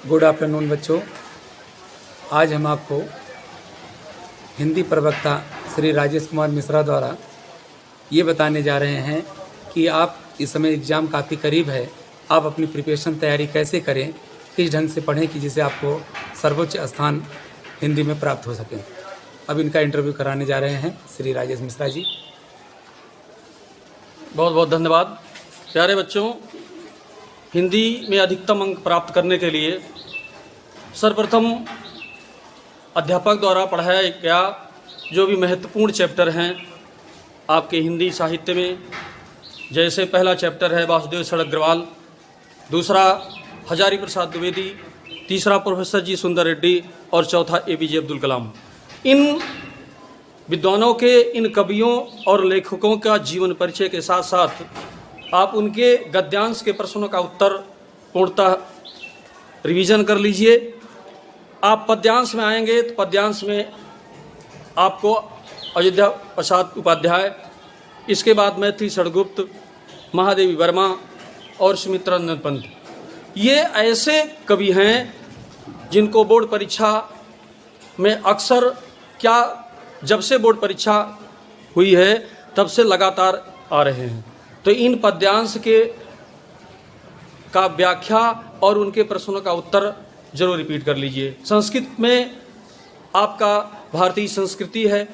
Good afternoon बच्चों। आज हम आपको हिंदी प्रवक्ता श्री राजेश कुमार मिश्रा द्वारा ये बताने जा रहे हैं कि आप इस समय एग्ज़ाम काफ़ी करीब है, आप अपनी प्रिपरेशन तैयारी कैसे करें, किस ढंग से पढ़ें कि जिससे आपको सर्वोच्च स्थान हिंदी में प्राप्त हो सके। अब इनका इंटरव्यू कराने जा रहे हैं श्री राजेश मिश्रा जी। बहुत बहुत धन्यवाद। प्यारे बच्चों, हिंदी में अधिकतम अंक प्राप्त करने के लिए सर्वप्रथम अध्यापक द्वारा पढ़ाया गया जो भी महत्वपूर्ण चैप्टर हैं आपके हिंदी साहित्य में, जैसे पहला चैप्टर है वासुदेव सर अग्रवाल, दूसरा हजारी प्रसाद द्विवेदी, तीसरा प्रोफेसर जी सुंदर रेड्डी और चौथा एपीजे अब्दुल कलाम। इन विद्वानों के, इन कवियों और लेखकों का जीवन परिचय के साथ साथ आप उनके गद्यांश के प्रश्नों का उत्तर पूर्णतः रिवीजन कर लीजिए। आप पद्यांश में आएंगे तो पद्यांश में आपको अयोध्या प्रसाद उपाध्याय, इसके बाद मैथिली षडगुप्त, महादेवी वर्मा और सुमित्रानंद पंत, ये ऐसे कवि हैं जिनको बोर्ड परीक्षा में अक्सर जब से बोर्ड परीक्षा हुई है तब से लगातार आ रहे हैं। तो इन पद्यांश का व्याख्या और उनके प्रश्नों का उत्तर जरूर रिपीट कर लीजिए। संस्कृत में आपका भारतीय संस्कृति है,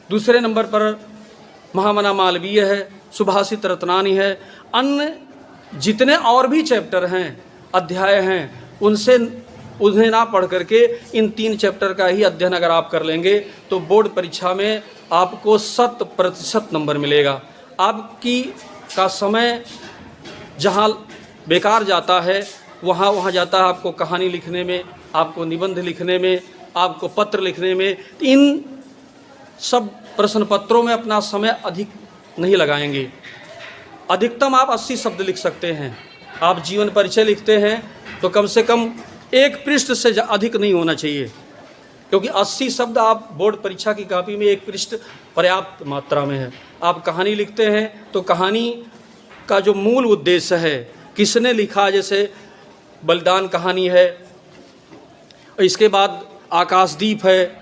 दूसरे नंबर पर महामना मालवीय है, सुभाषित रत्नानी है। अन्य जितने और भी चैप्टर हैं, अध्याय हैं, उन्हें ना पढ़ करके इन 3 चैप्टर का ही अध्ययन अगर आप कर लेंगे तो बोर्ड परीक्षा में आपको 100% नंबर मिलेगा। आपकी का समय जहाँ बेकार जाता है वहाँ जाता है आपको कहानी लिखने में, आपको निबंध लिखने में, आपको पत्र लिखने में। इन सब प्रश्न पत्रों में अपना समय अधिक नहीं लगाएंगे। अधिकतम आप 80 शब्द लिख सकते हैं। आप जीवन परिचय लिखते हैं तो कम से कम 1 पृष्ठ से अधिक नहीं होना चाहिए, क्योंकि 80 शब्द आप बोर्ड परीक्षा की कॉपी में 1 पृष्ठ पर्याप्त मात्रा में है। आप कहानी लिखते हैं तो कहानी का जो मूल उद्देश्य है, किसने लिखा, जैसे बलिदान कहानी है, इसके बाद आकाशदीप है,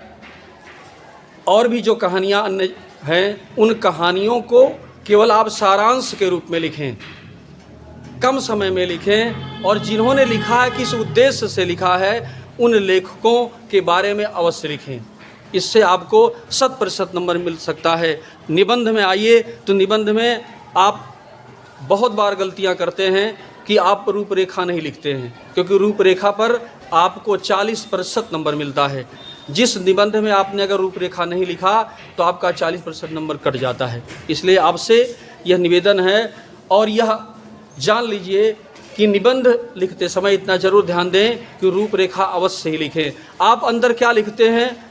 और भी जो कहानियाँ अन्य हैं, उन कहानियों को केवल आप सारांश के रूप में लिखें, कम समय में लिखें, और जिन्होंने लिखा है, किस उद्देश्य से लिखा है, उन लेखकों के बारे में अवश्य लिखें। इससे आपको 100% नंबर मिल सकता है। निबंध में आइए तो निबंध में आप बहुत बार गलतियां करते हैं कि आप रूपरेखा नहीं लिखते हैं, क्योंकि रूपरेखा पर आपको 40% नंबर मिलता है। जिस निबंध में आपने अगर रूपरेखा नहीं लिखा तो आपका 40% नंबर कट जाता है। इसलिए आपसे यह निवेदन है, और यह जान लीजिए कि निबंध लिखते समय इतना जरूर ध्यान दें कि रूपरेखा अवश्य ही लिखें। आप अंदर क्या लिखते हैं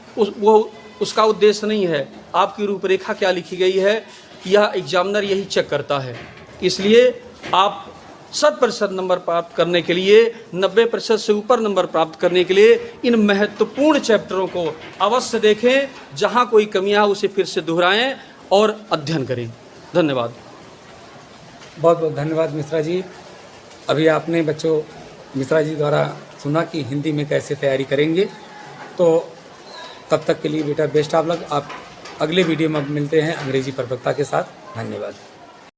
उसका उद्देश्य नहीं है, आपकी रूपरेखा क्या लिखी गई है, यह एग्जामिनर यही चेक करता है। इसलिए आप 100% नंबर प्राप्त करने के लिए, 90% से ऊपर नंबर प्राप्त करने के लिए इन महत्वपूर्ण चैप्टरों को अवश्य देखें। जहाँ कोई कमियाँ उसे फिर से दोहराएं और अध्ययन करें। धन्यवाद। बहुत बहुत धन्यवाद मिश्रा जी। अभी आपने बच्चों मिश्रा जी द्वारा सुना कि हिंदी में कैसे तैयारी करेंगे। तो तब तक के लिए बेटा बेस्ट ऑफ लक। आप अगले वीडियो में मिलते हैं अंग्रेजी प्रवक्ता के साथ। धन्यवाद।